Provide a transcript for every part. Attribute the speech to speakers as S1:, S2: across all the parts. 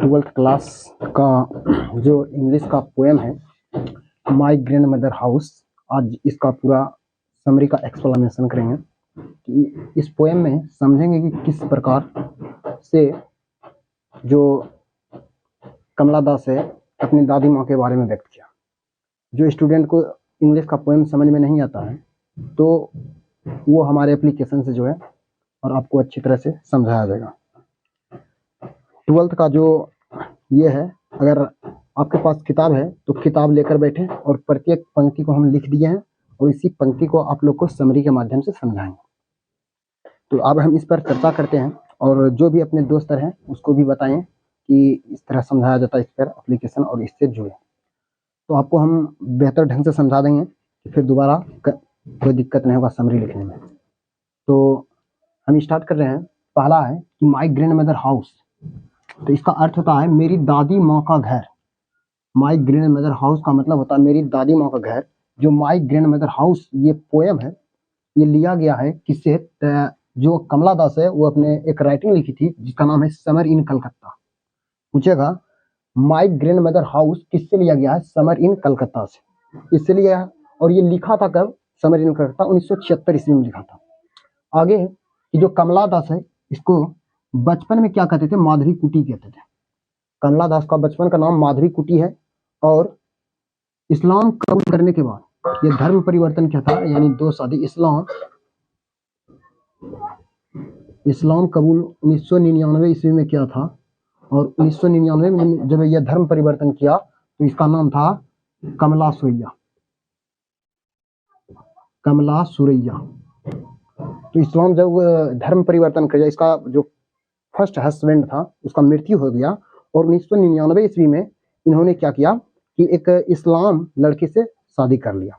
S1: Twelfth class का जो English का पोएम है माई ग्रैंड मदर हाउस, आज इसका पूरा समरी का एक्सप्लेनेशन करेंगे कि इस पोएम में समझेंगे कि किस प्रकार से जो कमला दास है अपनी दादी माँ के बारे में व्यक्त किया। जो स्टूडेंट को इंग्लिश का पोएम समझ में नहीं आता है तो वो हमारे एप्लीकेशन से जो है और आपको अच्छी तरह से समझाया जाएगा। ट्वेल्थ का जो ये है, अगर आपके पास किताब है तो किताब लेकर बैठे और प्रत्येक पंक्ति को हम लिख दिए हैं और इसी पंक्ति को आप लोग को समरी के माध्यम से समझाएंगे। तो अब हम इस पर चर्चा करते हैं और जो भी अपने दोस्त हैं उसको भी बताएं कि इस तरह समझाया जाता है इस पर एप्लीकेशन और इससे जुड़े। तो आपको हम बेहतर ढंग से समझा देंगे कि फिर दोबारा कोई दिक्कत नहीं होगा समरी लिखने में। तो हम स्टार्ट कर रहे हैं। पहला है कि माई ग्रैंड मदर हाउस, तो इसका अर्थ होता है मेरी दादी माँ का घर। माई ग्रैंड मदर हाउस का मतलब होता है मेरी दादी माँ का घर। जो माई ग्रैंड मदर हाउस ये पोएम है, ये लिया गया है किससे? जो कमला दास है वो अपने एक राइटिंग लिखी थी जिसका नाम है समर इन कलकत्ता। पूछेगा माई ग्रैंड मदर हाउस किससे लिया गया है? समर इन कलकत्ता से इससे लिया है। और ये लिखा था कब? समर इन कलकत्ता 1976 ईस्वी में लिखा था। आगे कि जो कमला दास है इसको बचपन में क्या कहते थे? माधवी कुटी कहते थे। कमला दास का बचपन का नाम माधवी कुटी है और इस्लाम कबूल करने के बाद ये धर्म परिवर्तन क्या था, यानी 2 शादी। इस्लाम कबूल 1999 ईस्वी में किया था और 1999 में जब यह धर्म परिवर्तन किया तो इसका नाम था कमला सुरैया। कमला सुरैया। तो इस्लाम जब धर्म परिवर्तन किया, इसका जो फर्स्ट हस्बैंड था उसका मृत्यु हो गया और 1999 ईस्वी में इन्होंने क्या किया कि एक इस्लाम लड़की से शादी कर लिया।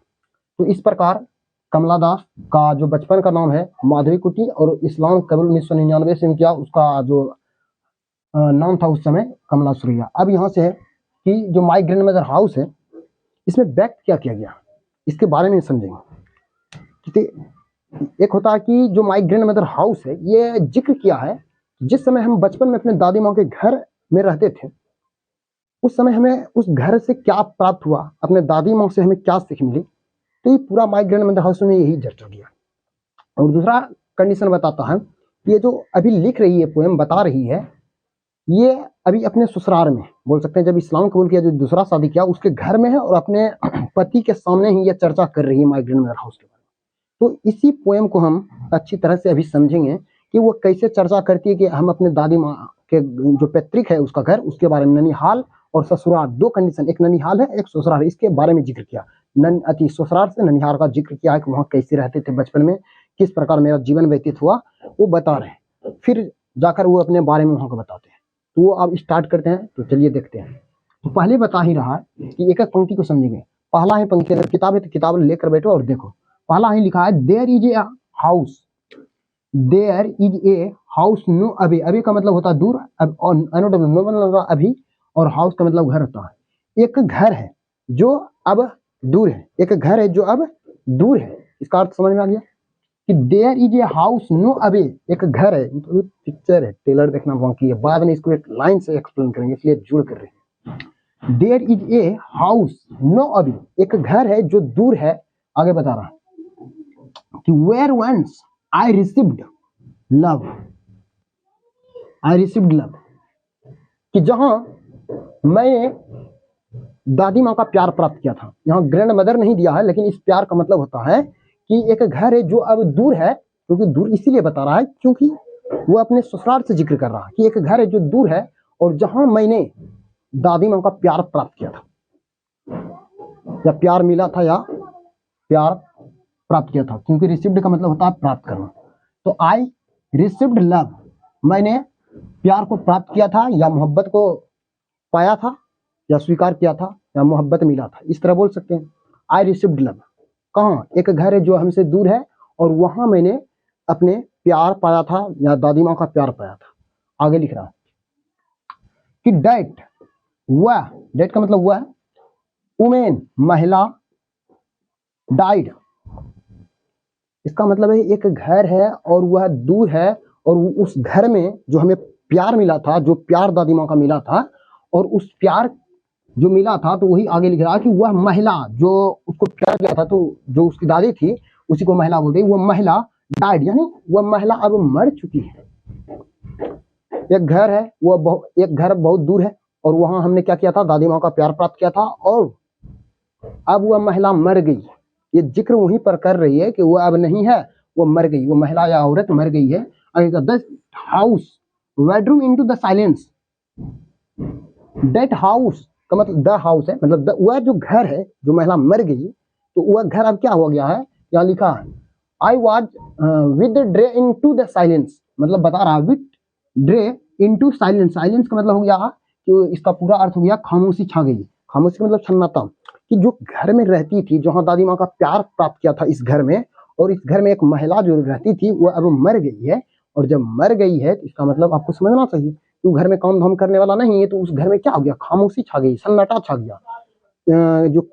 S1: तो इस प्रकार कमला दास का जो बचपन का नाम है माधवी कुटी और इस्लाम कबूल 1999 ईस्वी में किया, उसका जो नाम था उस समय कमला सुरैया। अब यहाँ से है कि जो माई ग्रैंड मदर हाउस है इसमें व्यक्त क्या किया गया इसके बारे में समझेंगे। एक होता है कि जो माई ग्रैंड मदर हाउस है ये जिक्र किया है जिस समय हम बचपन में अपने दादी माँ के घर में रहते थे उस समय हमें उस घर से क्या प्राप्त हुआ, अपने दादी माँ से हमें क्या सीख मिली। तो ये पूरा माई ग्रैंड मदर हाउस में यही चर्चा किया। और दूसरा कंडीशन बताता है कि ये जो अभी लिख रही है पोएम बता रही है ये अभी अपने ससुराल में, बोल सकते हैं जब इस्लाम कबूल किया, जो दूसरा शादी किया उसके घर में है और अपने पति के सामने ही ये चर्चा कर रही है माई ग्रैंड मदर हाउस के बारे में। तो इसी पोएम को हम अच्छी तरह से अभी समझेंगे कि वो कैसे चर्चा करती है कि हम अपने दादी माँ के जो पैतृक है उसका घर, उसके बारे में ननिहाल और ससुराल, 2 कंडीशन, एक ननिहाल है एक ससुराल है, इसके बारे में जिक्र किया। ससुराल से ननिहाल का जिक्र किया है कि वहाँ कैसे रहते थे बचपन में, किस प्रकार मेरा जीवन व्यतीत हुआ वो बता रहे हैं। फिर जाकर वो अपने बारे में वहाँ को बताते हैं। तो वो अब स्टार्ट करते हैं। तो चलिए देखते हैं। तो पहले बता ही रहा है कि एक एक पंक्ति को समझेंगे। पहला है पंक्ति, अगर किताब है तो किताब लेकर बैठो और देखो। पहला ही लिखा है there is a house. There is a house no अभी। अभी का मतलब होता है दूर, अब नो मतलब अभी और हाउस का मतलब घर होता है। एक घर है जो अब दूर है, एक घर है जो अब दूर है। इसका अर्थ समझ में आ गया कि there is a house no away, एक घर है। तो पिक्चर है, टेलर देखना बाकी है, बाद में इसको एक लाइन से एक्सप्लेन करेंगे इसलिए जुड़ कर रहे हैं। There is a house no away, एक घर है जो दूर है। आगे बता रहा कि where once I received love. I received love, कि जहां मैंने दादी माँ का प्यार प्राप्त किया था। यहाँ ग्रैंड मदर नहीं दिया है लेकिन इस प्यार का मतलब होता है कि एक घर है जो अब दूर है, क्योंकि दूर इसीलिए बता रहा है क्योंकि वो अपने ससुराल से जिक्र कर रहा है कि एक घर है जो दूर है और जहां मैंने दादी माँ का प्यार प्राप्त किया था, या प्यार मिला था या प्यार प्राप्त किया था, क्योंकि रिसीव्ड का मतलब होता है प्राप्त करना। तो आई रिसीव्ड लव, मैंने प्यार को प्राप्त किया था या मोहब्बत को पाया था या स्वीकार किया था या मोहब्बत मिला था, इस तरह बोल सकते हैं। आई रिसीव्ड लव, कहाँ? एक घर है जो हमसे दूर है और वहां मैंने अपने प्यार पाया था या दादी माँ का प्यार पाया था। आगे लिख रहा है कि डेट, वह, डेट का मतलब वह, वुमेन महिला, डाइड, इसका मतलब है एक घर है और वह दूर है और उस घर में जो हमें प्यार मिला था, जो प्यार दादी माँ का मिला था, और उस प्यार जो मिला था, तो वही आगे लिख रहा कि वह महिला जो उसको प्यार किया था, तो जो उसकी दादी थी उसी को महिला बोलते हैं, वो महिला डाइड, यानी वह महिला अब मर चुकी है। एक घर है, एक घर बहुत दूर है, और वहां हमने क्या किया था, दादी माँ का प्यार प्राप्त किया था, और अब वह महिला मर गई। ये जिक्र वहीं पर कर रही है कि वो अब नहीं है, वो मर गई, वो महिला या औरत मर गई है। The house bedroom into the silence, that house का मतलब द हाउस है, मतलब वह जो घर है, जो महिला मर गई, तो वह घर अब क्या हो गया है, यहाँ लिखा है I was withdrawn into the silence, मतलब बता रहा withdrawn into silence. Silence का मतलब हो गया कि इसका पूरा अर्थ हो गया खामोशी छा गई। खामोशी मतलब सन्नाटा, कि जो घर में रहती थी, जहाँ दादी माँ का प्यार प्राप्त किया था इस घर में, और इस घर में एक महिला जो रहती थी वो अब मर गई है। और जब मर गई है तो इसका मतलब आपको समझना चाहिए, तो घर में काम धाम करने वाला नहीं है, तो उस घर में क्या हो गया, खामोशी छा गई, सन्नाटा छा गया। जो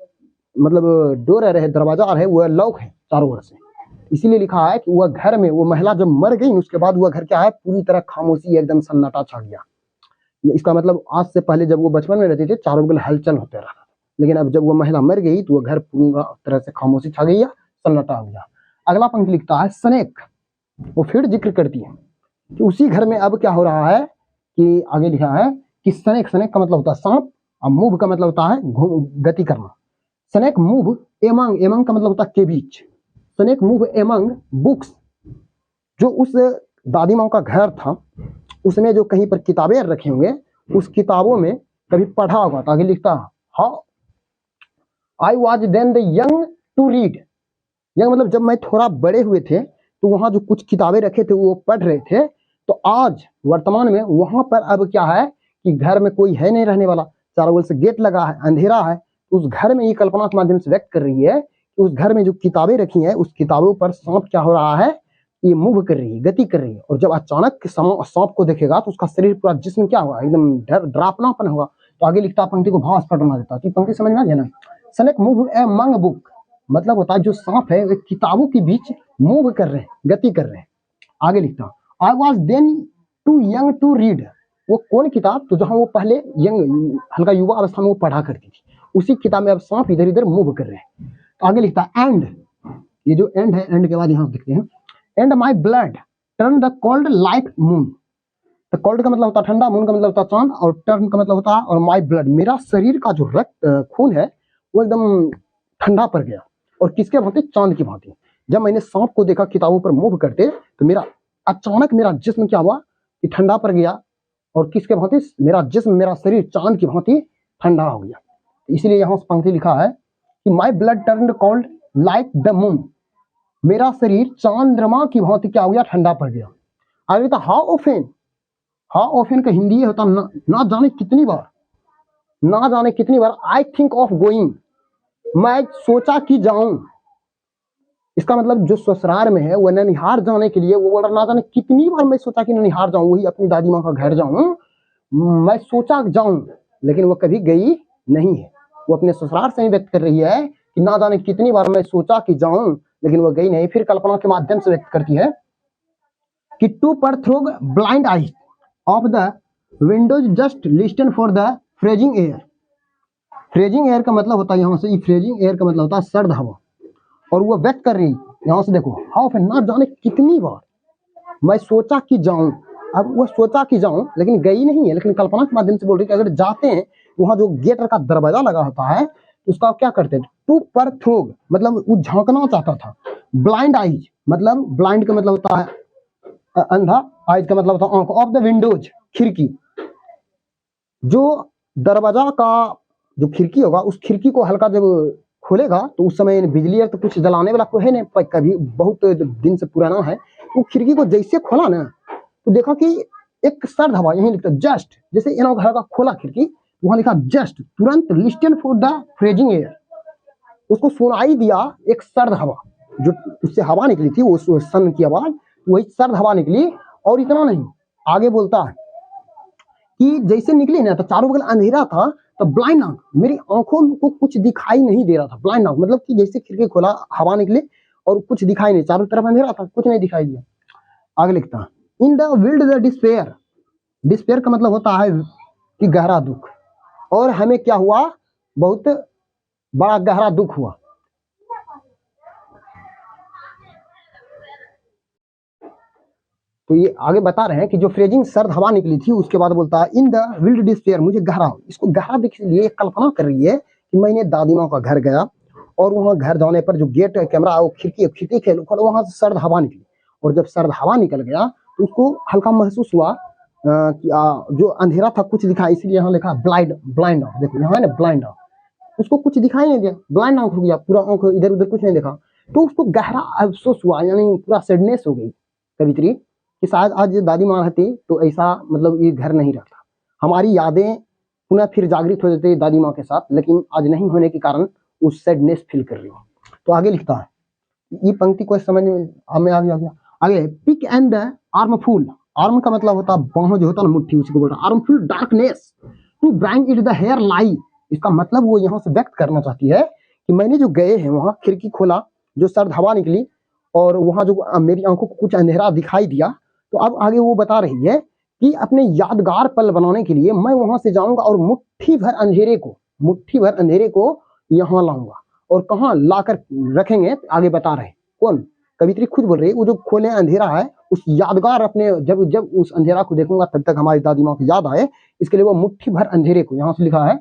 S1: मतलब डोर रहे, दरवाजा है, वह लॉक है चारों ओर से। इसीलिए लिखा है कि वह घर में, वो महिला जब मर गई उसके बाद वह घर क्या है, पूरी तरह खामोशी, एकदम सन्नाटा छा गया। इसका मतलब आज से पहले जब वो बचपन में रहते थे, चारों बगल हलचल होते रहा, लेकिन अब जब वो महिला मर गई तो वह घर पूरी तरह से खामोशी छा गई, सन्नाटा हो गया। अगला पंक्ति लिखता है स्नेक, वो फिर जिक्र करती है कि उसी घर में अब क्या हो रहा है, कि आगे लिखा है कि स्नेक, स्नेक का मतलब होता है सांप, और मूव का मतलब होता है गति करना। स्नेक मूव एमंग, एमंग का मतलब होता है के बीच। स्नेक मूव एमंग बुक्स, जो उस दादी माँ का घर था उसमें जो कहीं पर किताबें रखे होंगे, उस किताबों में कभी पढ़ा होगा। तो आगे लिखता है how I was then the young to read, young मतलब जब मैं थोड़ा बड़े हुए थे तो वहां जो कुछ किताबें रखे थे वो पढ़ रहे थे। तो आज वर्तमान में वहां पर अब क्या है कि घर में कोई है नहीं रहने वाला, चारों ओर से गेट लगा है, अंधेरा है। उस घर में ये कल्पना के माध्यम से व्यक्त कर रही है कि उस घर में जो किताबें रखी हैं, उस किताबों पर सांप क्या हो रहा है, ये मूव कर रही है, गति कर रही है। और जब अचानक सांप को देखेगा तो उसका शरीर पूरा जिस्म क्या होगा, एकदम डरावनापन होगा। तो आगे लिखता पंक्ति को भाव स्पष्ट बना देता है, पंक्ति समझ में आ गया ना। स्नेक मूव एमंग बुक, मतलब होता है जो सांप है वे किताबों के बीच मूव कर रहे हैं, गति कर रहे हैं। आगे लिखता I was then too young to read, वो कौन किताब, तो जहां वो पहले यंग हल्का युवा अवस्था में वो पढ़ा करती थी, उसी किताब में अब सांप इधर इधर मूव कर रहे हैं। तो आगे लिखता एंड, ये जो एंड है, एंड के बाद यहाँ देखते हैं and my blood turn the cold like moon. तो कोल्ड का मतलब होता है ठंडा, मून का मतलब होता है चांद, और टर्न का मतलब होता है, और माई ब्लड मेरा शरीर का जो रक्त खून है वो एकदम ठंडा पड़ गया। और किसके भांति, चांद की भांति। जब मैंने सांप को देखा किताबों पर मूव करते, तो मेरा अचानक मेरा जिस्म क्या हुआ कि ठंडा पड़ गया, और किसके भांति, मेरा जिस्म, मेरा शरीर चांद की भांति ठंडा हो गया। इसलिए यहाँ पंक्ति लिखा है कि my blood turn cold like the moon, मेरा शरीर चंद्रमा की भांति क्या हो गया, ठंडा पड़ गया। आगे था हाउ ऑफन, हाउ ऑफन का हिंदी ये होता ना जाने कितनी बार, ना जाने कितनी बार आई थिंक ऑफ गोइंग, मैं सोचा कि जाऊं। इसका मतलब जो ससुराल में है वो ननिहार जाने के लिए, वो बोल रहा ना जाने कितनी बार मैं सोचा कि ननिहार जाऊं, वही अपनी दादी माँ का घर जाऊं, मैं सोचा जाऊं, लेकिन वो कभी गई नहीं है। वो अपने ससुराल से ही व्यक्त कर रही है कि ना जाने कितनी बार मैं सोचा कि जाऊं, लेकिन वो गई नहीं। फिर कल्पना के माध्यम से व्यक्त करती है कि to peer through blind eye of the windows just listen for the phrasing air. Phrasing air का मतलब होता है यहाँ से, फ्रेजिंग एयर का मतलब होता है सर्द हवा। और वो व्यक्त कर रही यहाँ से, देखो हाउ फिर ना जाने कितनी बार मैं सोचा कि जाऊं। अब वो सोचा कि जाऊं लेकिन गई नहीं है, लेकिन कल्पना के माध्यम से बोल रही है कि अगर जाते हैं, वहां जो गेट का दरवाजा लगा होता है उसका क्या करते हैं, टू पर थ्रू मतलब वो झांकना चाहता था। ब्लाइंड आईज मतलब, ब्लाइंड का मतलब होता है अंधा, आईज का मतलब होता है आंख, ऑफ द विंडोज खिड़की। जो दरवाजा का जो खिड़की होगा, उस खिड़की को हल्का जब खोलेगा तो उस समय बिजली तो कुछ जलाने वाला तो है नहीं, कभी बहुत दिन से पुराना है। वो खिड़की को जैसे खोला ना तो देखा कि एक सर्द हवा, यही लिखता जस्ट, जैसे इन घर का खोला खिड़की, वहां लिखा जस्ट, तुरंत listen for the phrasing air, उसको सुनाई दिया एक सर्द हवा, जो उससे हवा निकली थी, उस सन की आवाज, वही सर्द हवा निकली। और इतना नहीं, आगे बोलता है कि जैसे निकली ना तो चारों बगल अंधेरा था, तो ब्लाइंड आंख, मेरी आंखों को कुछ दिखाई नहीं दे रहा था। ब्लाइंड आंख मतलब कि जैसे खिड़की खोला, हवा निकली और कुछ दिखाई नहीं, चारों तरफ अंधेरा था, कुछ नहीं दिखाई दिया। आगे लिखता in the wild the despair, despair का मतलब होता है कि गहरा दुख, और हमें क्या हुआ, बहुत बड़ा गहरा दुख हुआ। तो ये आगे बता रहे हैं कि जो फ्रेजिंग सर्द हवा निकली थी, उसके बाद बोलता है इन द विल्ड डिस्पेयर, मुझे गहरा, इसको गहरा देखने के लिए कल्पना कर रही है कि मैंने दादी माँ का घर गया और वहां घर जाने पर जो गेट कैमरा वो खिड़की खेल वहां से सर्द हवा निकली, और जब सर्द हवा निकल गया तो उसको हल्का महसूस हुआ कि जो अंधेरा था कुछ दिखा, इसलिए यहाँ लिखा ब्लाइंड आउट। देखो यहाँ है ना ब्लाइंड आउट, उसको कुछ दिखाई नहीं दिया, ब्लाइंड आउट हो गया, पूरा आंख इधर उधर कुछ नहीं देखा। तो उसको गहरा अफसोस हुआ, यानी पूरा सैडनेस हो गई कवित्री कि शायद आज दादी माँ रहती तो ऐसा मतलब ये घर नहीं रहता, हमारी यादें पुनः फिर जागृत हो जाती दादी माँ के साथ, लेकिन आज नहीं होने के कारण उस सैडनेस फील कर रही हूँ। तो आगे लिखता है, ये पंक्ति को समझ में आ गया। आगे pick and the armful, arm का मतलब होता है बाहों जो होता है ना मुट्ठी, उसी को बोल रहा है armful darkness to bring it the hair lie. इसका मतलब वो यहाँ से व्यक्त करना चाहती है कि मैंने जो गए हैं वहां खिड़की खोला, जो सर्द हवा निकली और वहां जो मेरी आंखों को कुछ अंधेरा दिखाई दिया, तो अब आगे वो बता रही है कि अपने यादगार पल बनाने के लिए मैं वहां से जाऊंगा और मुट्ठी भर अंधेरे को यहाँ लाऊंगा। और कहाँ लाकर रखेंगे आगे बता रहे, कौन, कवित्री खुद बोल रही है, वो जो खोले अंधेरा है उस यादगार अपने, जब उस अंधेरा को देखूंगा तब तक हमारी दादी माँ को याद आए, इसके लिए वो मुट्ठी भर अंधेरे को, यहाँ से लिखा है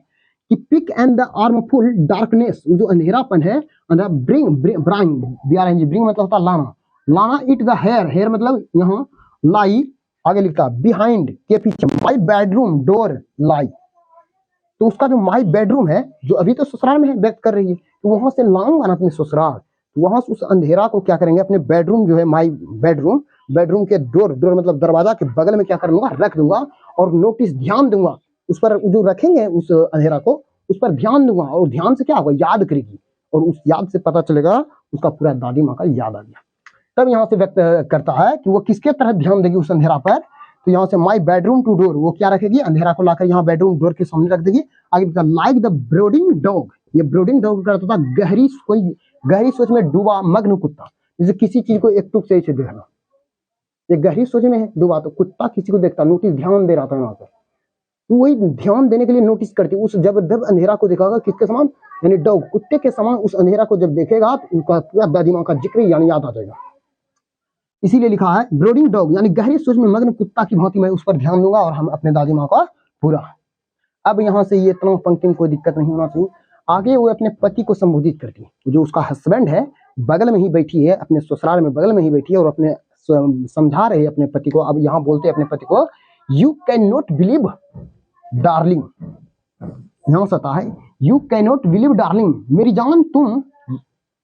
S1: कि pick and the armful darkness, वो जो अंधेरापन है, ब्रिंग मतलब होता लाना इट द हेयर मतलब यहाँ लाई, आगे लिखता बिहाइंड के पीछे, माई बेडरूम डोर लाई। तो उसका जो माई बेडरूम है जो अभी तो ससुराल में है व्यक्त कर रही है, तो वहां से लाऊंगा ना अपने ससुराल, तो वहां से उस अंधेरा को क्या करेंगे, अपने बेडरूम जो है माई बेडरूम के डोर मतलब दरवाजा के बगल में क्या कर दूंगा, रख दूंगा और नोटिस ध्यान दूंगा उस पर, जो रखेंगे उस अंधेरा को उस पर ध्यान दूंगा, और ध्यान से क्या होगा, याद करेगी, और उस याद से पता चलेगा उसका पूरा दादी माँ का याद आ गया। तब यहाँ से व्यक्त करता है कि वो किसके तरह ध्यान देगी उस अंधेरा पर, तो यहाँ से माई बेडरूम टू डोर, वो क्या रखेगी, अंधेरा को लाकर यहाँ बेडरूम डोर के सामने रख देगी। आगे लाइक द ब्रोडिंग डॉग, ये ब्रोडिंग डॉग का था गहरी सोच में डूबा मग्न कुत्ता, जैसे किसी चीज को एक टुक से देखना, ये गहरी सोच में है डूबा, तो कुत्ता किसी को देखता, नोटिस ध्यान दे रहा था वहां पर, तो वही ध्यान देने के लिए नोटिस करती उस, जब अंधेरा को देखेगा किसके समान, यानी डॉग कुत्ते के समान उस अंधेरा को जब देखेगा तो उनका पूरा दादी माँ का जिक्र यानी याद आ जाएगा। इसीलिए लिखा है ब्रोडिंग डॉग, यानी गहरी सोच में मग्न कुत्ता की भांति मैं उस पर ध्यान दूंगा और हम अपने दादी माँ का पूरा। अब यहाँ से ये इतना पंक्ति में कोई दिक्कत नहीं होना चाहिए। आगे वो अपने पति को संबोधित करती है, जो उसका हस्बैंड है बगल में ही बैठी है, अपने ससुराल में बगल में ही बैठी है और अपने समझा रहे अपने पति को। अब यहाँ बोलते हैं अपने पति को, you can not believe darling, यहाँ से आता है you can not believe darling, मेरी जान तुम,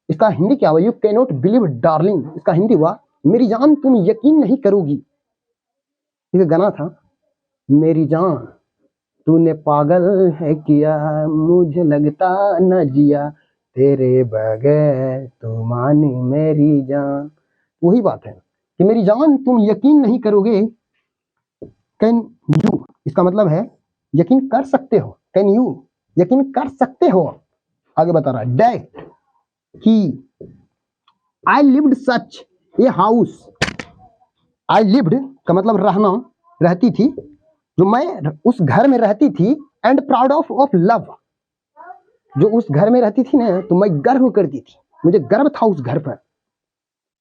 S1: इसका हिंदी क्या हुआ, you can not believe darling, इसका हिंदी हुआ मेरी जान तुम यकीन नहीं करोगी। एक गाना था, मेरी जान तूने पागल है किया, मुझे लगता न जिया तेरे बगैर, तो मानी मेरी जान। वही बात है कि मेरी जान तुम यकीन नहीं करोगे, कैन यू, इसका मतलब है यकीन कर सकते हो, कैन यू यकीन कर सकते हो। आगे बता रहा है that he I lived such a house, I lived का मतलब रहना, रहती थी, जो मैं उस घर में रहती थी, एंड प्राउड ऑफ लव, जो उस घर में रहती थी ना तो मैं गर्व करती थी, मुझे गर्व था उस घर पर।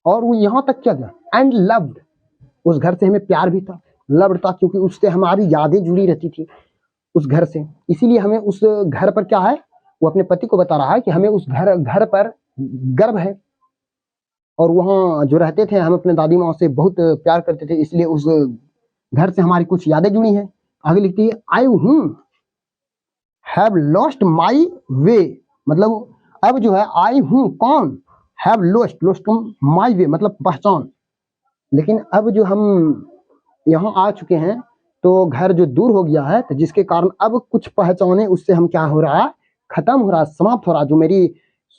S1: और वो यहाँ तक क्या था, एंड लव्ड, उस घर से हमें प्यार भी था, लव्ड था, क्योंकि उससे हमारी यादें जुड़ी रहती थी उस घर से, इसीलिए हमें उस घर पर क्या है, वो अपने पति को बता रहा है कि हमें उस घर पर गर्व है, और वहाँ जो रहते थे हम अपने दादी माँ से बहुत प्यार करते थे, इसलिए उस घर से हमारी कुछ यादें जुड़ी हैं। आगे लिखती है आई हूँ हैव लॉस्ट माई वे, मतलब अब जो है आई हूँ कौन, हैव लॉस्ट माई वे मतलब पहचान, लेकिन अब जो हम यहाँ आ चुके हैं तो घर जो दूर हो गया है, तो जिसके कारण अब कुछ पहचाने उससे हम क्या हो रहा है, खत्म हो रहा, समाप्त हो रहा, जो मेरी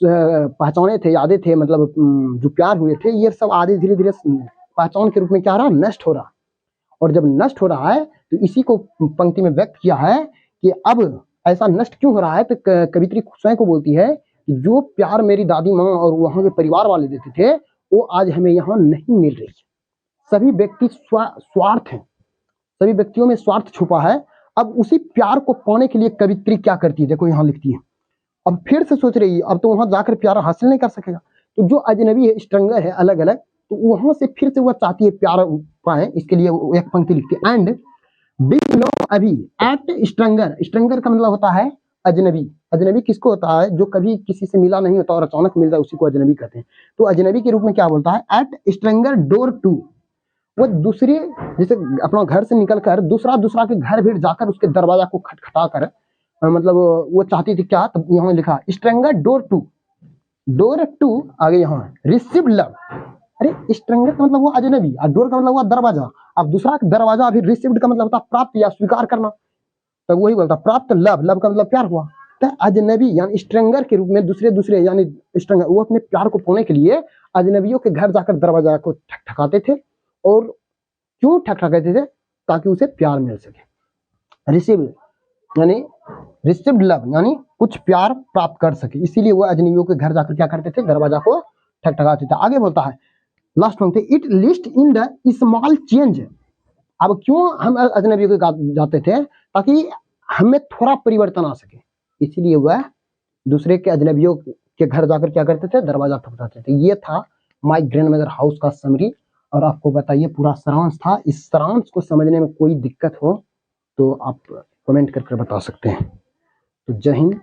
S1: पहचाने थे, यादें थे, मतलब जो प्यार हुए थे, ये सब आधे धीरे धीरे पहचान के रूप में क्या हो रहा, नष्ट हो रहा। और जब नष्ट हो रहा है तो इसी को पंक्ति में व्यक्त किया है कि अब ऐसा नष्ट क्यों हो रहा है, तो कवित्री स्वयं को बोलती है कि जो प्यार मेरी दादी माँ और वहाँ के परिवार वाले देते थे वो आज हमें यहाँ नहीं मिल रही है। सभी व्यक्ति स्वार्थ हैं, सभी व्यक्तियों में स्वार्थ छुपा है। अब उसी प्यार को पाने के लिए कवित्री क्या करती है, देखो यहाँ लिखती है, अब फिर से सोच रही है, अब तो वहां जाकर प्यार हासिल नहीं कर सकेगा, तो जो अजनबी है, स्ट्रंगर है अलग अलग, तो वहां से फिर से वह चाहती है प्यार पाए, इसके लिए वो एक पंक्ति लिखती है, एंड बिलो अभी एट स्ट्रंगर, स्ट्रंगर का मतलब होता है अजनबी, अजनबी किसको होता है, जो कभी किसी से मिला नहीं होता और अचानक मिल जाए उसी को अजनबी कहते हैं। तो अजनबी के रूप में क्या बोलता है, एट स्ट्रंगर डोर टू, वो दूसरे, जैसे अपना घर से निकलकर दूसरा दूसरा के घर भीड़ जाकर उसके दरवाजा को खटखटा कर मतलब वो चाहती थी क्या, तो यहाँ लिखा stronger door to, door to आगे यहाँ रिसीव लव, अरे स्ट्रंगर का मतलब वो अजनबी और डोर का मतलब हुआ दरवाजा, अब दूसरा दरवाजा अभी रिसीव्ड का मतलब होता प्राप्त या स्वीकार करना, तो वही बोलता प्राप्त लव, लव का मतलब प्यार हुआ। तो अजनबी यानी स्ट्रंगर के रूप में दूसरे दूसरे यानी स्ट्रंगर वो अपने प्यार को पाने के लिए अजनबियों के घर जाकर दरवाजा को ठकठकाते थे, और क्यों ठकठकाते थे, ताकि उसे प्यार मिल सके, रिसीव यानी रिसीव्ड लव यानी कुछ प्यार प्राप्त कर सके, इसीलिए वो अजनबियों के घर जाकर क्या करते थे, दरवाजा को ठकठकाते थे। आगे बोलता है लास्ट में, it list in the small change, अब क्यों हम अजनबियों के जाते थे, ताकि हमें थोड़ा परिवर्तन आ सके, इसीलिए वह दूसरे के अजनबियों के घर जाकर क्या करते थे, दरवाजा ठकठकाते थे। ये था माय ग्रैंडमदर हाउस का समरी, और आपको बताइए पूरा सारांश था, इस सारांश को समझने में कोई दिक्कत हो तो आप कमेंट करके बता सकते हैं। तो जय हिंद।